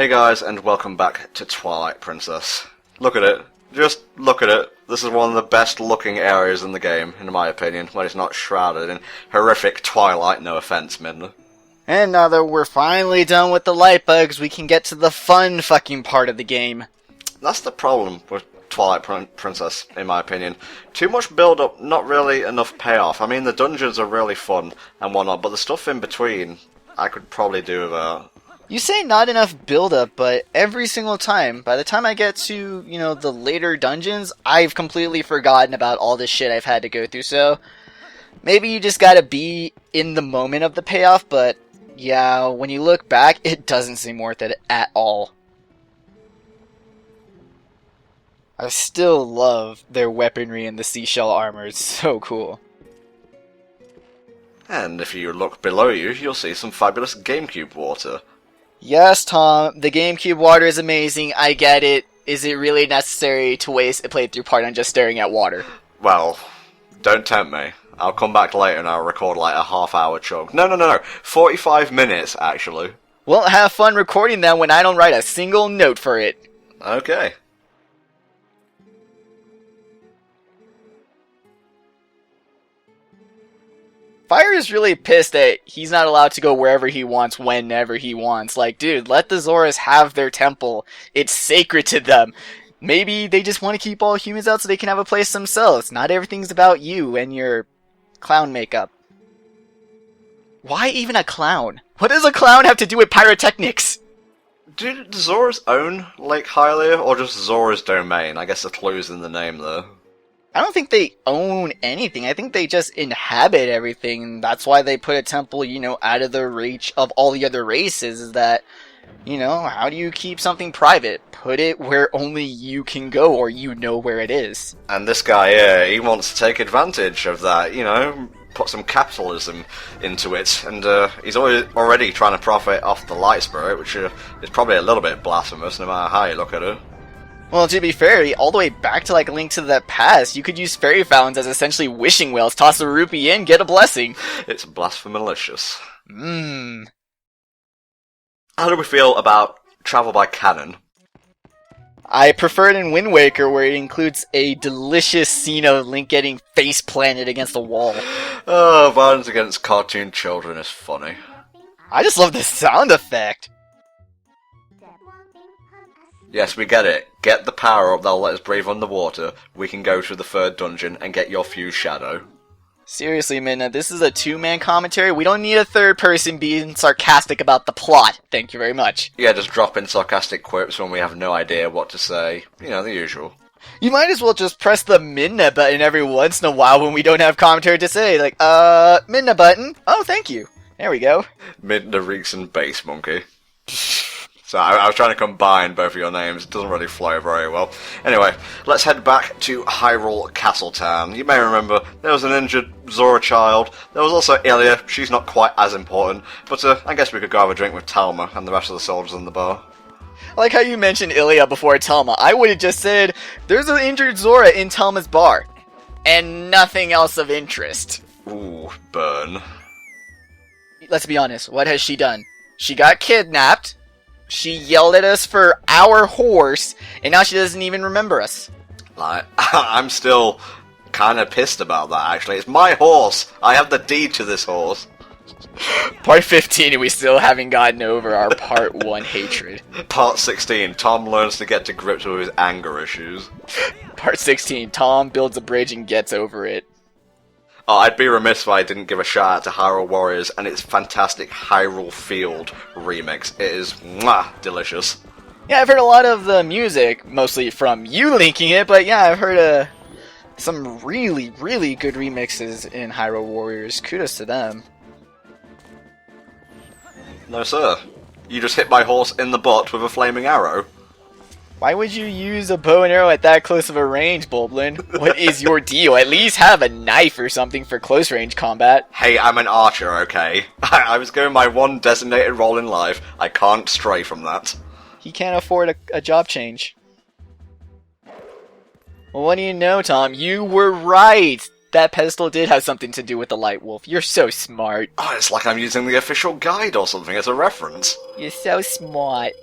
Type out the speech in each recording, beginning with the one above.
Hey guys, and welcome back to Twilight Princess. Look at it. Just look at it. This is one of the best looking areas in the game, in my opinion, when it's not shrouded in horrific twilight, no offense, Midna. And now that we're finally done with the light bugs, we can get to the fun fucking part of the game. That's the problem with Twilight Princess, in my opinion. Too much build-up, not really enough payoff. I mean, the dungeons are really fun and whatnot, but the stuff in between, I could probably do without. You say not enough build-up, but every single time, by the time I get to, the later dungeons, I've completely forgotten about all this shit I've had to go through, so maybe you just gotta be in the moment of the payoff, but yeah, when you look back, it doesn't seem worth it at all. I still love their weaponry and the seashell armor, it's so cool. And if you look below you, you'll see some fabulous GameCube water. Yes, Tom, the GameCube water is amazing, I get it. Is it really necessary to waste a playthrough part on just staring at water? Well, don't tempt me. I'll come back later and I'll record like a half-hour chunk. No. 45 minutes, actually. Well, have fun recording them when I don't write a single note for it. Okay. Fire is really pissed that he's not allowed to go wherever he wants, whenever he wants. Like, dude, let the Zoras have their temple. It's sacred to them. Maybe they just want to keep all humans out so they can have a place themselves. Not everything's about you and your clown makeup. Why even a clown? What does a clown have to do with pyrotechnics? Do the Zoras own Lake Hylia, or just Zora's domain? I guess the clue's in the name, though. I don't think they own anything. I think they just inhabit everything. That's why they put a temple, out of the reach of all the other races, is that, how do you keep something private? Put it where only you can go, or you know where it is. And this guy here, he wants to take advantage of that, put some capitalism into it, and he's already trying to profit off the light spirit, which is probably a little bit blasphemous, no matter how you look at it. Well, to be fair, all the way back to, A Link to the Past, you could use fairy fountains as essentially wishing wells. Toss a rupee in, get a blessing. It's blasphemalicious. Mmm. How do we feel about travel by cannon? I prefer it in Wind Waker, where it includes a delicious scene of Link getting face planted against the wall. Oh, violence against cartoon children is funny. I just love the sound effect. Yes, we get it. Get the power up that'll let us breathe underwater. We can go to the third dungeon and get your fused shadow. Seriously, Midna, this is a two-man commentary. We don't need a third person being sarcastic about the plot. Thank you very much. Yeah, just drop in sarcastic quips when we have no idea what to say. The usual. You might as well just press the Midna button every once in a while when we don't have commentary to say. Midna button? Oh, thank you. There we go. Midna Reeks and Bass Monkey. So I was trying to combine both of your names. It doesn't really flow very well. Anyway, let's head back to Hyrule Castle Town. You may remember there was an injured Zora child. There was also Ilia. She's not quite as important. But I guess we could go have a drink with Talma and the rest of the soldiers in the bar. I like how you mentioned Ilia before Talma. I would have just said, there's an injured Zora in Talma's bar. And nothing else of interest. Ooh, burn. Let's be honest, what has she done? She got kidnapped. She yelled at us for our horse, and now she doesn't even remember us. I'm still kind of pissed about that, actually. It's my horse. I have the deed to this horse. Part 15, and we still haven't gotten over our Part 1 hatred. Part 16, Tom learns to get to grips with his anger issues. Part 16, Tom builds a bridge and gets over it. Oh, I'd be remiss if I didn't give a shout out to Hyrule Warriors and its fantastic Hyrule Field remix. It is delicious. Yeah, I've heard a lot of the music, mostly from you linking it, but yeah, I've heard some really, really good remixes in Hyrule Warriors. Kudos to them. No, sir. You just hit my horse in the butt with a flaming arrow. Why would you use a bow and arrow at that close of a range, Bulblin? What is your deal? At least have a knife or something for close range combat. Hey, I'm an archer, okay? I was going my one designated role in life. I can't stray from that. He can't afford a job change. Well, what do you know, Tom? You were right! That pedestal did have something to do with the Light Wolf. You're so smart. Oh, it's like I'm using the official guide or something as a reference. You're so smart.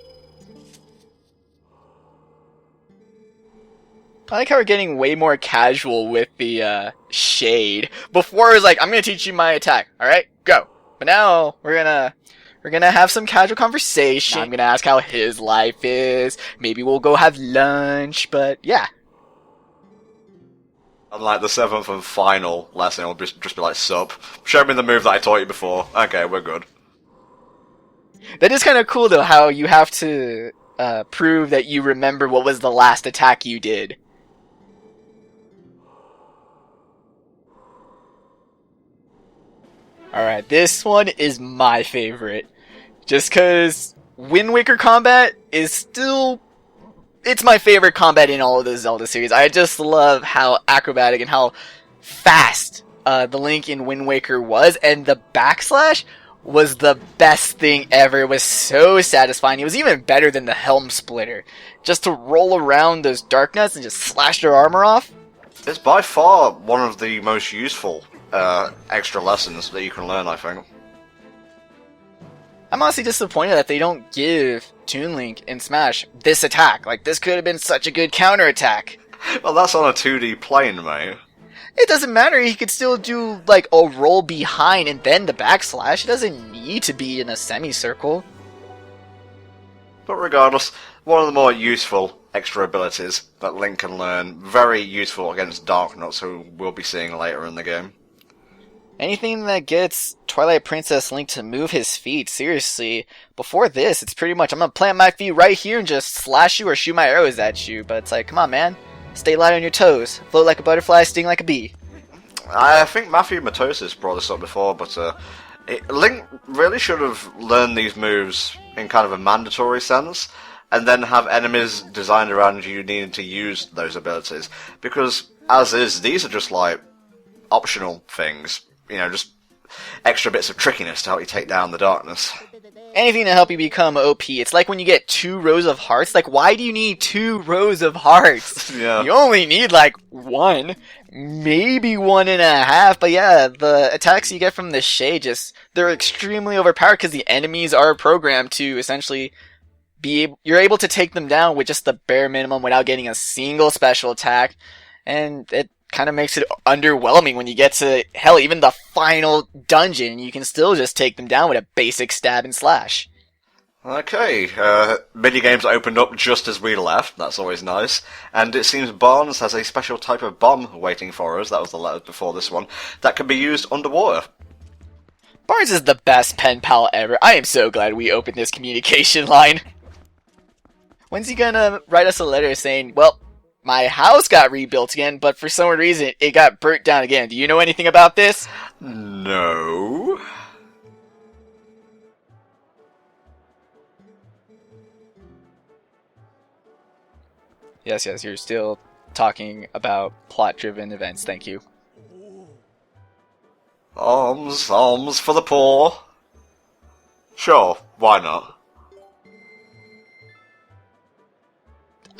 I like how we're getting way more casual with the shade. Before it was like, I'm gonna teach you my attack, alright? Go. But now we're gonna have some casual conversation. I'm gonna ask how his life is. Maybe we'll go have lunch, but yeah. And like the seventh and final lesson will just be like, sup. Show me the move that I taught you before. Okay, we're good. That is kind of cool though, how you have to prove that you remember what was the last attack you did. Alright, this one is my favorite. Just cause Wind Waker combat is still... It's my favorite combat in all of the Zelda series. I just love how acrobatic and how fast the Link in Wind Waker was, and the backslash was the best thing ever. It was so satisfying. It was even better than the Helm Splitter. Just to roll around those dark nuts and just slash their armor off. It's by far one of the most useful extra lessons that you can learn, I think. I'm honestly disappointed that they don't give Toon Link in Smash this attack. Like, this could have been such a good counterattack. Well, that's on a 2D plane, mate. It doesn't matter, he could still do, like, a roll behind and then the backslash. It doesn't need to be in a semicircle. But regardless, one of the more useful extra abilities that Link can learn, very useful against Darknuts, who we'll be seeing later in the game. Anything that gets Twilight Princess Link to move his feet, seriously. Before this, it's pretty much, I'm gonna plant my feet right here and just slash you or shoot my arrows at you. But it's like, come on, man. Stay light on your toes. Float like a butterfly, sting like a bee. I think Matthew Matosis brought this up before, but Link really should have learned these moves in kind of a mandatory sense, and then have enemies designed around you needing to use those abilities. Because, as is, these are just like optional things. You know, just extra bits of trickiness to help you take down the darkness. Anything to help you become OP. It's like when you get 2 rows of hearts. Like, why do you need 2 rows of hearts? Yeah. You only need, like, 1. Maybe 1.5. But yeah, the attacks you get from the shade they're extremely overpowered because the enemies are programmed to essentially you're able to take them down with just the bare minimum without getting a single special attack. And it kind of makes it underwhelming when you get to, hell, even the final dungeon. You can still just take them down with a basic stab and slash. Okay, minigames opened up just as we left. That's always nice. And it seems Barnes has a special type of bomb waiting for us. That was the letter before this one. That can be used underwater. Barnes is the best pen pal ever. I am so glad we opened this communication line. When's he gonna write us a letter saying, well, my house got rebuilt again, but for some reason it got burnt down again. Do you know anything about this? No. Yes, you're still talking about plot-driven events, thank you. Alms for the poor. Sure, why not?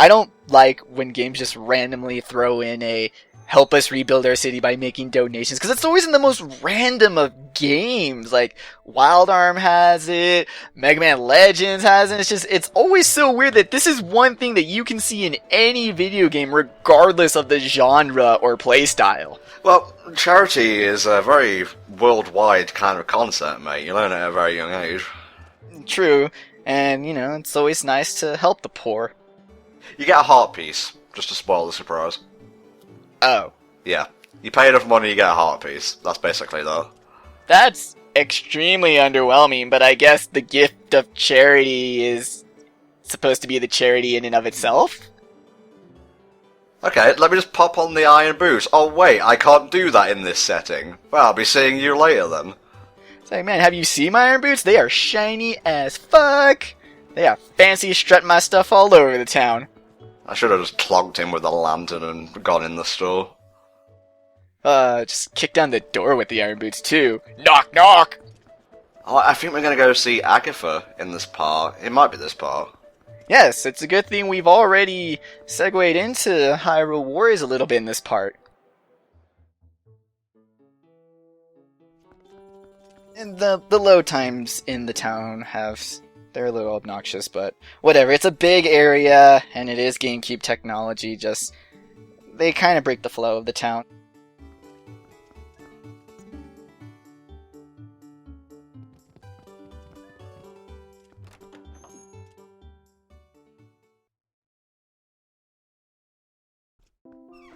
I don't like when games just randomly throw in a help us rebuild our city by making donations, because it's always in the most random of games. Like, Wild Arm has it, Mega Man Legends has it. It's always so weird that this is one thing that you can see in any video game, regardless of the genre or playstyle. Well, charity is a very worldwide kind of concept, mate. You learn it at a very young age. True, and, you know, it's always nice to help the poor. You get a heart piece, just to spoil the surprise. Oh. Yeah. You pay enough money, you get a heart piece. That's basically that. That's extremely underwhelming, but I guess the gift of charity is supposed to be the charity in and of itself? Okay, let me just pop on the iron boots. Oh wait, I can't do that in this setting. Well, I'll be seeing you later then. It's like, man, have you seen my iron boots? They are shiny as fuck! They are fancy, strutting my stuff all over the town. I should have just clogged him with a lantern and gone in the store. Just kick down the door with the iron boots too. Knock, knock! Oh, I think we're gonna go see Agitha in this part. It might be this part. Yes, it's a good thing we've already segued into Hyrule Warriors a little bit in this part. And the load times in the town they're a little obnoxious, but whatever. It's a big area, and it is GameCube technology. Just they kind of break the flow of the town.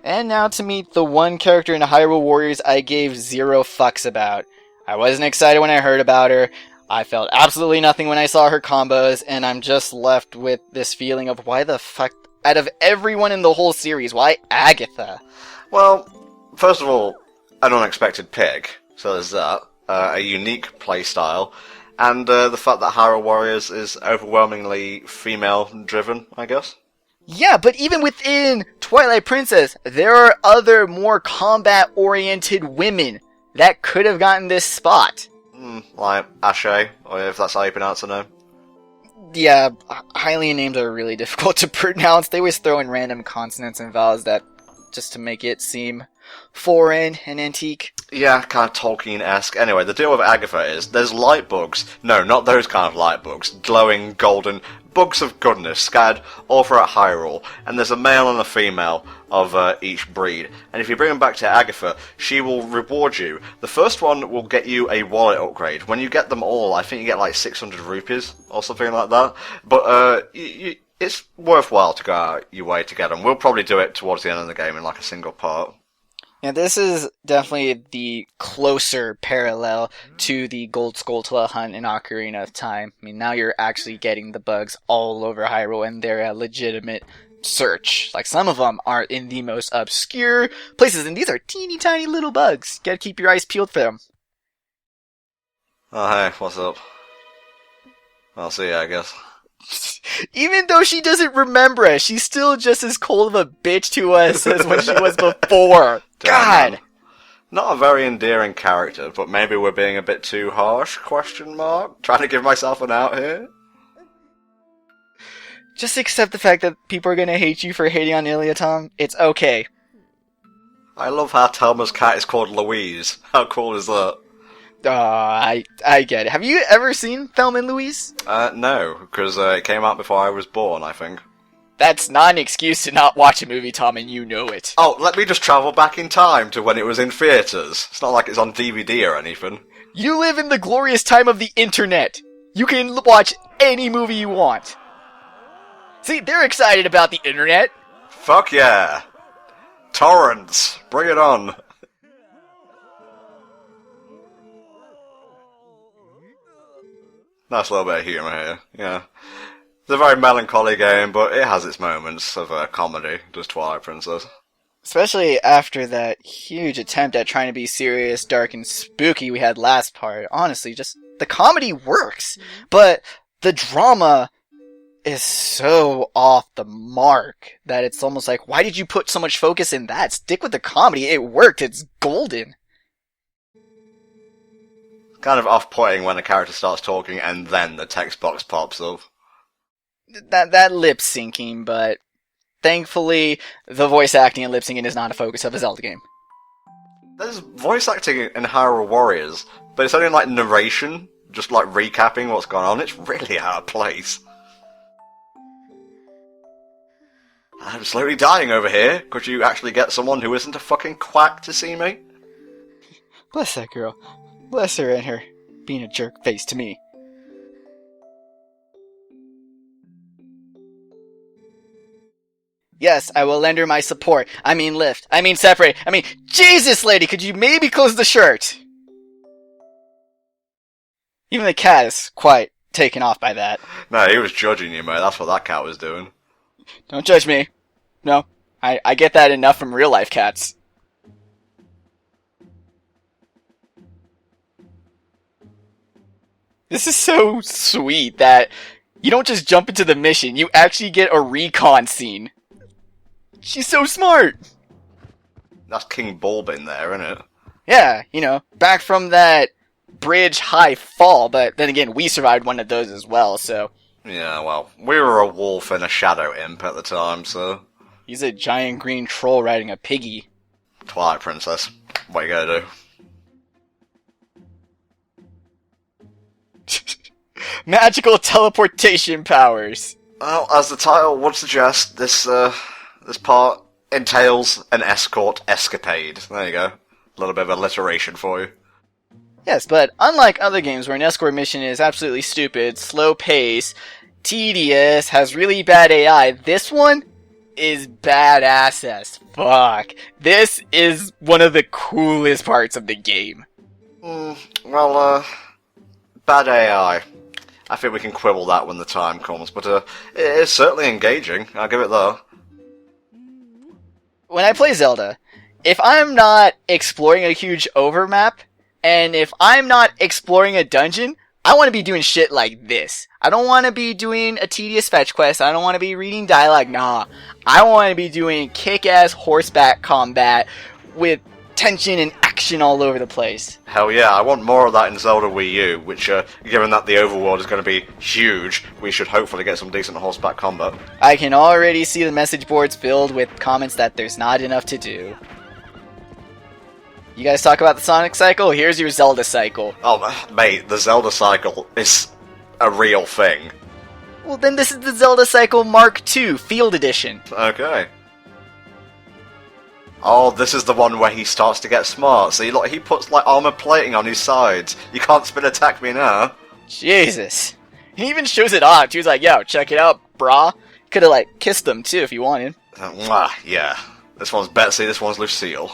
And now to meet the one character in Hyrule Warriors I gave 0 fucks about. I wasn't excited when I heard about her, I felt absolutely nothing when I saw her combos, and I'm just left with this feeling of why the fuck, out of everyone in the whole series, why Agitha? Well, first of all, an unexpected pick, so there's that, a unique playstyle, and the fact that Hyrule Warriors is overwhelmingly female-driven, I guess. Yeah, but even within Twilight Princess, there are other more combat-oriented women that could have gotten this spot. Like Ashe, or if that's how you pronounce her name. Yeah, Hylian names are really difficult to pronounce. They always throw in random consonants and vowels that just to make it seem foreign and antique. Yeah, kind of Tolkien-esque. Anyway, the deal with Agitha is there's light bugs. No, not those kind of light bugs. Glowing, golden, bugs of goodness scattered all throughout Hyrule. And there's a male and a female of each breed. And if you bring them back to Agitha, she will reward you. The first one will get you a wallet upgrade. When you get them all, I think you get like 600 rupees or something like that. But it's worthwhile to go out your way to get them. We'll probably do it towards the end of the game in like a single part. Yeah, this is definitely the closer parallel to the Gold Skulltula hunt in Ocarina of Time. I mean, now you're actually getting the bugs all over Hyrule, and they're a legitimate search. Like, some of them are in the most obscure places, and these are teeny tiny little bugs. Gotta keep your eyes peeled for them. Oh, hey, what's up? I'll see ya, I guess. Even though she doesn't remember us, she's still just as cold of a bitch to us as when she was before. God! Not a very endearing character, but maybe we're being a bit too harsh, question mark? Trying to give myself an out here? Just accept the fact that people are gonna hate you for hating on Ilia, Tom. It's okay. I love how Telma's cat is called Louise. How cool is that? I get it. Have you ever seen Thelma and Louise? No, because it came out before I was born, I think. That's not an excuse to not watch a movie, Tom, and you know it. Oh, let me just travel back in time to when it was in theatres. It's not like it's on DVD or anything. You live in the glorious time of the internet. You can watch any movie you want. See, they're excited about the internet. Fuck yeah. Torrents. Bring it on. Nice little bit of humour here, yeah. It's a very melancholy game, but it has its moments of comedy, does Twilight Princess. Especially after that huge attempt at trying to be serious, dark, and spooky we had last part. Honestly, just the comedy works, but the drama is so off the mark that it's almost like, why did you put so much focus in that? Stick with the comedy. It worked. It's golden. Kind of off-putting when a character starts talking and then the text box pops up. That lip syncing, but thankfully the voice acting and lip syncing is not a focus of a Zelda game. There's voice acting in Hyrule Warriors, but it's only like narration, just like recapping what's gone on. It's really out of place. I'm slowly dying over here. Could you actually get someone who isn't a fucking quack to see me? Bless that girl. Bless her and her being a jerk face to me. Yes, I will lend her my support. I mean lift. I mean separate. I mean, Jesus, lady, could you maybe close the shirt? Even the cat is quite taken off by that. No, he was judging you, mate. That's what that cat was doing. Don't judge me. No, I get that enough from real life cats. This is so sweet that you don't just jump into the mission, you actually get a recon scene. She's so smart! That's King Bulbin there, isn't it? Yeah, you know, back from that bridge high fall, but then again, we survived one of those as well, so... Yeah, well, we were a wolf and a shadow imp at the time, so... He's a giant green troll riding a piggy. Twilight Princess, what you gonna do? Magical teleportation powers! Well, as the title would suggest, this part entails an escort escapade. There you go. A little bit of alliteration for you. Yes, but unlike other games where an escort mission is absolutely stupid, slow pace, tedious, has really bad AI, this one is badass as fuck. This is one of the coolest parts of the game. Bad AI. I think we can quibble that when the time comes, but it is certainly engaging. I'll give it that. When I play Zelda, if I'm not exploring a huge overmap, and if I'm not exploring a dungeon, I want to be doing shit like this. I don't want to be doing a tedious fetch quest. I don't want to be reading dialogue. Nah. I want to be doing kick-ass horseback combat with tension and action all over the place. Hell yeah, I want more of that in Zelda Wii U, which, given that the overworld is going to be huge, we should hopefully get some decent horseback combat. I can already see the message boards filled with comments that there's not enough to do. You guys talk about the Sonic cycle? Here's your Zelda cycle. Oh, mate, the Zelda cycle is a real thing. Well, then this is the Zelda cycle Mark II, Field Edition. Okay. Oh, this is the one where he starts to get smart. See, look, he puts, like, armor plating on his sides. You can't spin attack me now. Jesus. He even shows it off. He was like, yo, check it out, brah. Could've, like, kissed them, too, if you wanted. Yeah. This one's Betsy, this one's Lucille.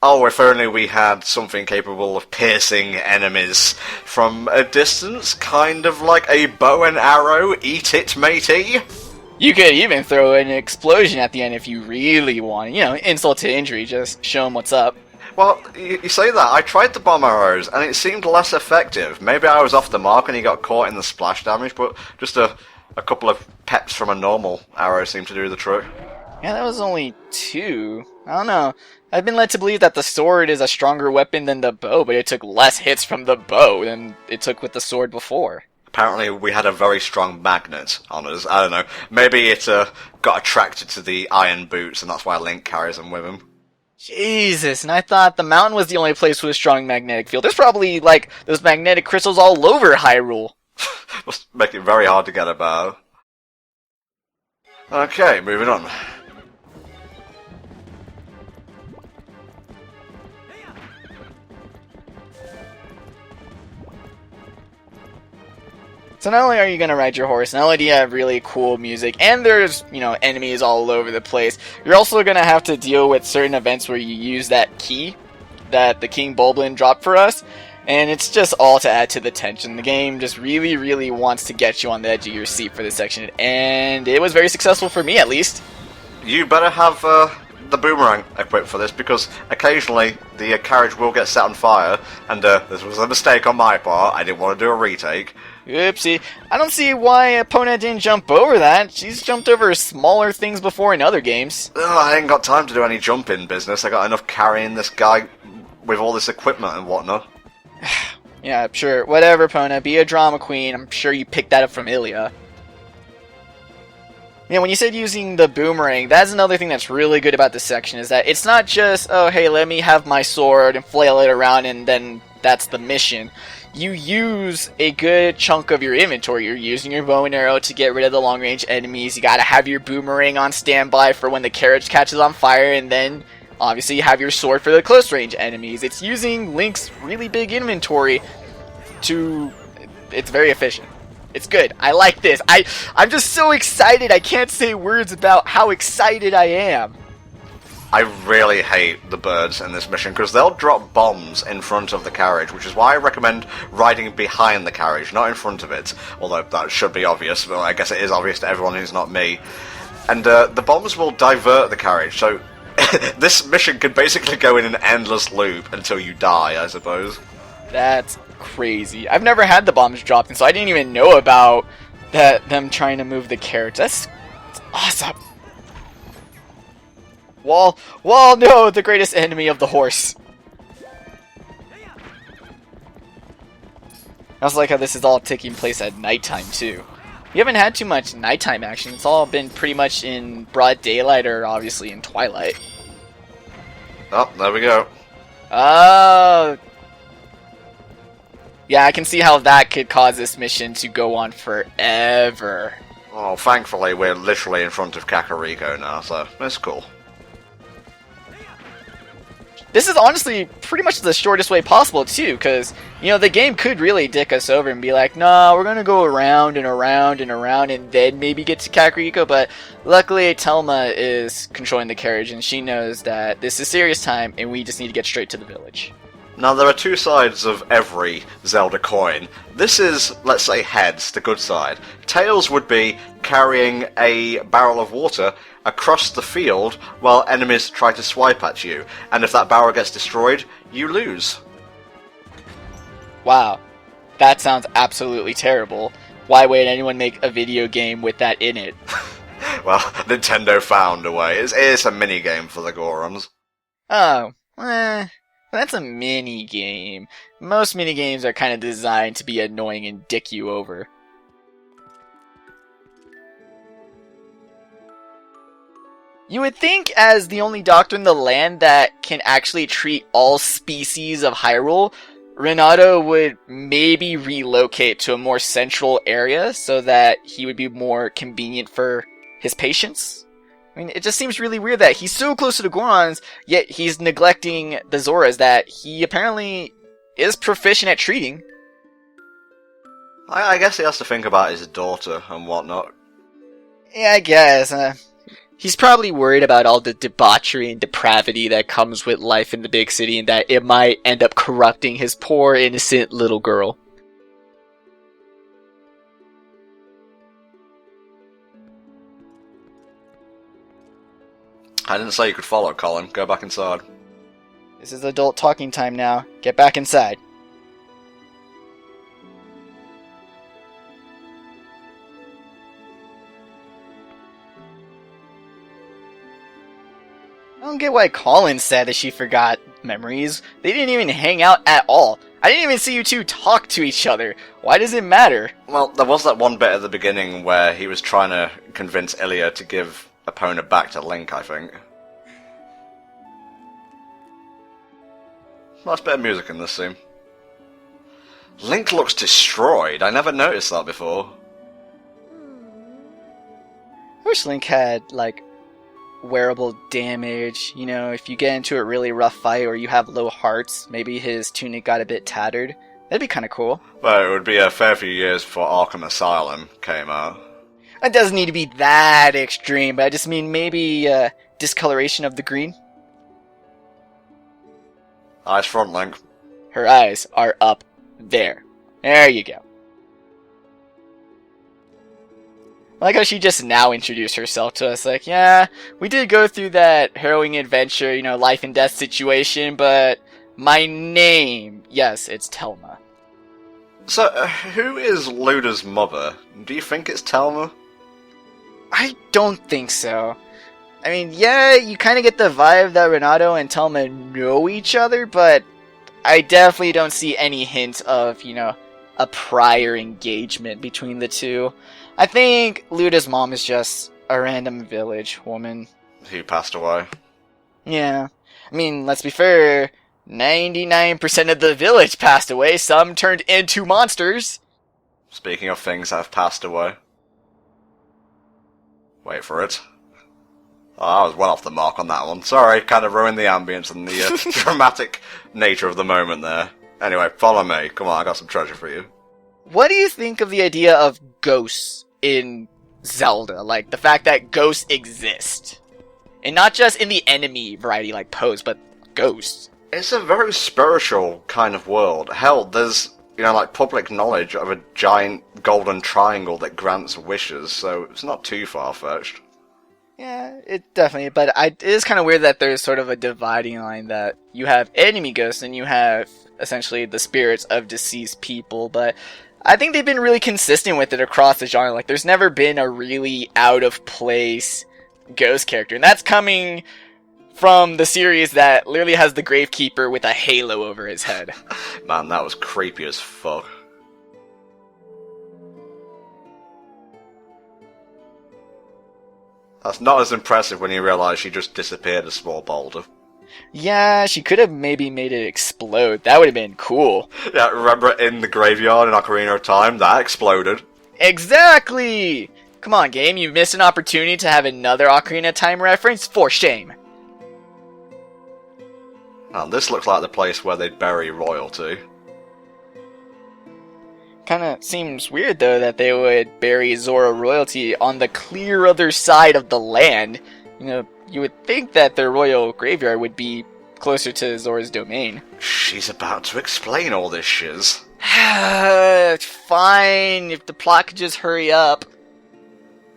Oh, if only we had something capable of piercing enemies from a distance, kind of like a bow and arrow. Eat it, matey! You could even throw an explosion at the end if you really wanted. You know, insult to injury, just show them what's up. Well, you say that. I tried the bomb arrows, and it seemed less effective. Maybe I was off the mark and he got caught in the splash damage, but just a couple of peps from a normal arrow seemed to do the trick. Yeah, that was only 2. I don't know. I've been led to believe that the sword is a stronger weapon than the bow, but it took less hits from the bow than it took with the sword before. Apparently we had a very strong magnet on us. I don't know. Maybe it got attracted to the iron boots, and that's why Link carries them with him. Jesus, and I thought the mountain was the only place with a strong magnetic field. There's probably, like, those magnetic crystals all over Hyrule. Must make it very hard to get about. Okay, moving on. So not only are you going to ride your horse, not only do you have really cool music, and there's, you know, enemies all over the place, you're also going to have to deal with certain events where you use that key that the King Bulblin dropped for us, and it's just all to add to the tension. The game just really, really wants to get you on the edge of your seat for this section, and it was very successful for me, at least. You better have the boomerang equipped for this, because occasionally the carriage will get set on fire, and this was a mistake on my part. I didn't want to do a retake. Oopsie. I don't see why Epona didn't jump over that. She's jumped over smaller things before in other games. I ain't got time to do any jumping business. I got enough carrying this guy with all this equipment and whatnot. Yeah, sure. Whatever, Epona. Be a drama queen. I'm sure you picked that up from Ilya. Yeah, when you said using the boomerang, that's another thing that's really good about this section, is that it's not just, oh, hey, let me have my sword and flail it around and then that's the mission. You use a good chunk of your inventory. You're using your bow and arrow to get rid of the long-range enemies. You gotta have your boomerang on standby for when the carriage catches on fire, and then obviously you have your sword for the close-range enemies. It's using Link's really big inventory to... It's very efficient. It's good. I like this. I'm just so excited. I can't say words about how excited I am. I really hate the birds in this mission, because they'll drop bombs in front of the carriage, which is why I recommend riding behind the carriage, not in front of it. Although that should be obvious, but I guess it is obvious to everyone who's not me. And the bombs will divert the carriage, so this mission could basically go in an endless loop until you die, I suppose. That's crazy. I've never had the bombs dropped, and so I didn't even know about them trying to move the carriage. That's awesome. Wall, no, the greatest enemy of the horse. I also like how this is all taking place at nighttime, too. We haven't had too much nighttime action. It's all been pretty much in broad daylight or obviously in Twilight. Oh, there we go. Oh. Yeah, I can see how that could cause this mission to go on forever. Oh, thankfully we're literally in front of Kakariko now, so that's cool. This is honestly pretty much the shortest way possible, too, because, you know, the game could really dick us over and be like, nah, we're gonna go around and around and around and then maybe get to Kakariko, but luckily Telma is controlling the carriage and she knows that this is serious time and we just need to get straight to the village. Now, there are two sides of every Zelda coin. This is, let's say, heads, the good side. Tails would be carrying a barrel of water across the field while enemies try to swipe at you. And if that barrel gets destroyed, you lose. Wow, that sounds absolutely terrible. Why would anyone make a video game with that in it? Well, Nintendo found a way. It's a mini-game for the Gorons. Oh, that's a mini game. Most mini games are kind of designed to be annoying and dick you over. You would think, as the only doctor in the land that can actually treat all species of Hyrule, Renato would maybe relocate to a more central area so that he would be more convenient for his patients. I mean, it just seems really weird that he's so close to the Gorons, yet he's neglecting the Zoras that he apparently is proficient at treating. I guess he has to think about his daughter and whatnot. Yeah, I guess. He's probably worried about all the debauchery and depravity that comes with life in the big city and that it might end up corrupting his poor, innocent little girl. I didn't say you could follow, Colin. Go back inside. This is adult talking time now. Get back inside. I don't get why Colin said that she forgot memories. They didn't even hang out at all. I didn't even see you two talk to each other. Why does it matter? Well, there was that one bit at the beginning where he was trying to convince Ilia to give Epona back to Link, I think. Nice bit of music in this scene. Link looks destroyed. I never noticed that before. I wish Link had, like, wearable damage. You know, if you get into a really rough fight or you have low hearts, maybe his tunic got a bit tattered. That'd be kind of cool. Well, it would be a fair few years before Arkham Asylum came out. It doesn't need to be that extreme, but I just mean maybe discoloration of the green. Eyes front, Link. Her eyes are up there. There you go. I like how she just now introduced herself to us. Like, yeah, we did go through that harrowing adventure, you know, life and death situation, but my name, yes, it's Telma. So, who is Luda's mother? Do you think it's Telma? I don't think so. I mean, yeah, you kind of get the vibe that Renato and Telma know each other, but I definitely don't see any hint of, you know, a prior engagement between the two. I think Luda's mom is just a random village woman. Who passed away. Yeah. I mean, let's be fair, 99% of the village passed away, some turned into monsters. Speaking of things that have passed away. Wait for it. Oh, I was well off the mark on that one. Sorry, kind of ruined the ambience and the dramatic nature of the moment there. Anyway, follow me. Come on, I got some treasure for you. What do you think of the idea of ghosts in Zelda? Like, the fact that ghosts exist. And not just in the enemy variety like Pose, but ghosts. It's a very spiritual kind of world. Hell, there's, you know, like public knowledge of a giant golden triangle that grants wishes, so it's not too far-fetched. Yeah, it definitely, but it is kind of weird that there's sort of a dividing line that you have enemy ghosts and you have essentially the spirits of deceased people, but I think they've been really consistent with it across the genre. Like, there's never been a really out-of-place ghost character, and that's coming from the series that literally has the Gravekeeper with a halo over his head. Man, that was creepy as fuck. That's not as impressive when you realise she just disappeared a small boulder. Yeah, she could have maybe made it explode. That would have been cool. Yeah, remember in the graveyard in Ocarina of Time? That exploded. Exactly! Come on, game, you missed an opportunity to have another Ocarina of Time reference? For shame. Now, this looks like the place where they'd bury royalty. Kinda seems weird, though, that they would bury Zora royalty on the clear other side of the land. You know, you would think that their royal graveyard would be closer to Zora's domain. She's about to explain all this shiz. Fine, if the plot could just hurry up.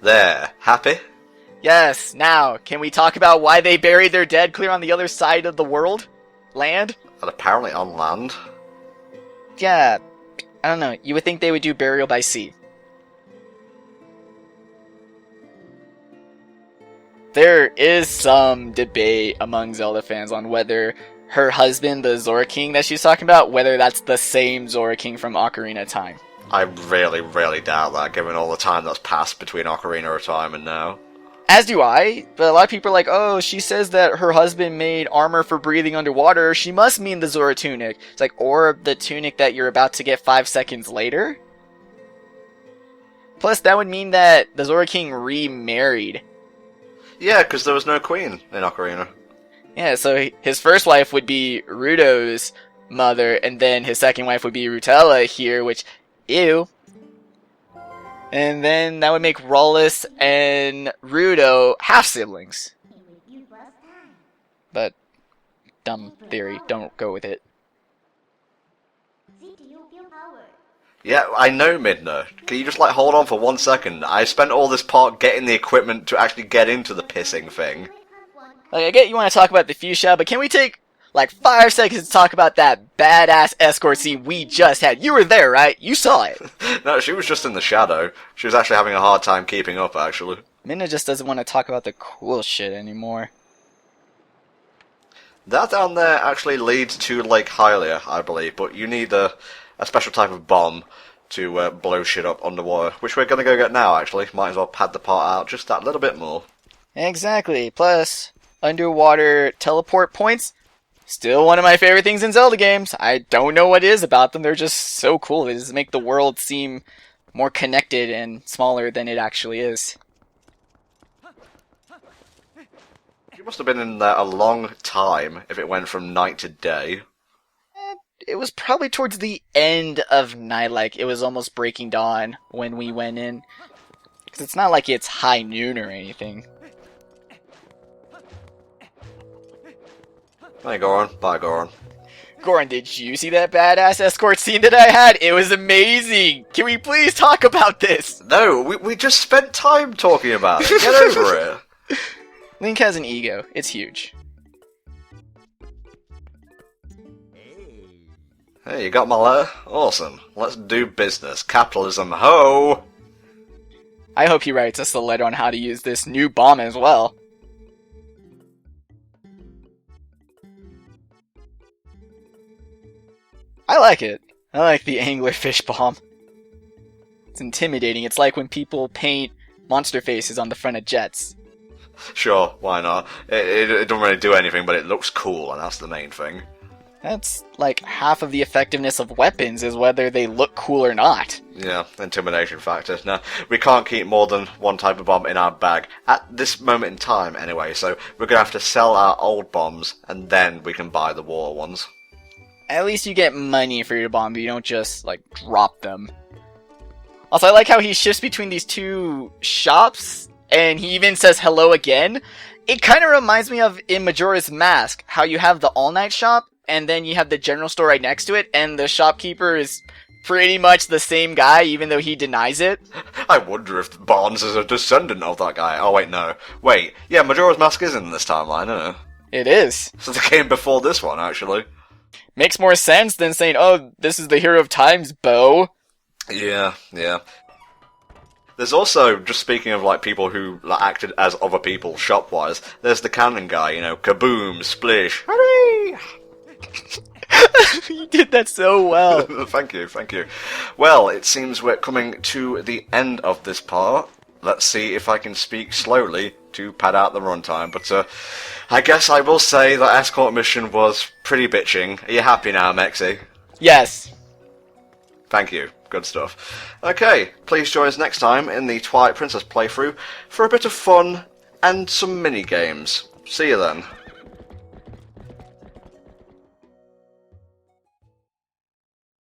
There, happy? Yes, now, can we talk about why they buried their dead clear on the other side of the world? Land? And apparently on land. Yeah, I don't know, you would think they would do burial by sea. There is some debate among Zelda fans on whether her husband, the Zora King that she's talking about, whether that's the same Zora King from Ocarina of Time. I really, really doubt that, given all the time that's passed between Ocarina of Time and now. As do I, but a lot of people are like, oh, she says that her husband made armor for breathing underwater, she must mean the Zora tunic. It's like, or the tunic that you're about to get 5 seconds later? Plus, that would mean that the Zora King remarried. Yeah, because there was no queen in Ocarina. Yeah, so his first wife would be Ruto's mother, and then his second wife would be Rutella here, which, ew. And then that would make Rawless and Ruto half-siblings. But, dumb theory, don't go with it. Yeah, I know, Midna. Can you just, hold on for 1 second? I spent all this part getting the equipment to actually get into the pissing thing. Like, I get you want to talk about the fuchsia, but can we take, 5 seconds to talk about that badass escort scene we just had? You were there, right? You saw it. No, she was just in the shadow. She was actually having a hard time keeping up, actually. Midna just doesn't want to talk about the cool shit anymore. That down there actually leads to Lake Hylia, I believe, but you need a special type of bomb to blow shit up underwater, which we're going to go get now, actually. Might as well pad the part out just that little bit more. Exactly. Plus, underwater teleport points, still one of my favorite things in Zelda games. I don't know what it is about them, they're just so cool. They just make the world seem more connected and smaller than it actually is. You must have been in there a long time if it went from night to day. It was probably towards the end of night, it was almost breaking dawn when we went in. Because it's not like it's high noon or anything. Hey, Goron. Bye, Goron. Goran, did you see that badass escort scene that I had? It was amazing! Can we please talk about this? No, we just spent time talking about it. Get over it. Link has an ego. It's huge. Hey, you got my letter? Awesome. Let's do business. Capitalism, ho! I hope he writes us a letter on how to use this new bomb as well. I like it. I like the anglerfish bomb. It's intimidating. It's like when people paint monster faces on the front of jets. Sure, why not? It doesn't really do anything, but it looks cool, and that's the main thing. That's like half of the effectiveness of weapons is whether they look cool or not. Yeah, intimidation factor. Now, we can't keep more than one type of bomb in our bag, at this moment in time anyway, so we're going to have to sell our old bombs, and then we can buy the war ones. At least you get money for your bomb, but you don't just, drop them. Also, I like how he shifts between these two shops, and he even says hello again. It kind of reminds me of in Majora's Mask, how you have the all-night shop, and then you have the general store right next to it, and the shopkeeper is pretty much the same guy, even though he denies it. I wonder if Barnes is a descendant of that guy. Oh, wait, no. Wait, yeah, Majora's Mask is in this timeline, isn't it? It is. So they came before this one, actually. Makes more sense than saying, oh, this is the Hero of Times, Bo. Yeah. There's also, just speaking of, people who acted as other people shop-wise, there's the cannon guy, kaboom, splish, hurray! You did that so well. Thank you. Well, it seems we're coming to the end of this part. Let's see if I can speak slowly to pad out the runtime, but I guess I will say that Escort mission was pretty bitching. Are you happy now, Mexi? Yes. Thank you. Good stuff. Okay, please join us next time in the Twilight Princess playthrough for a bit of fun and some mini games. See you then.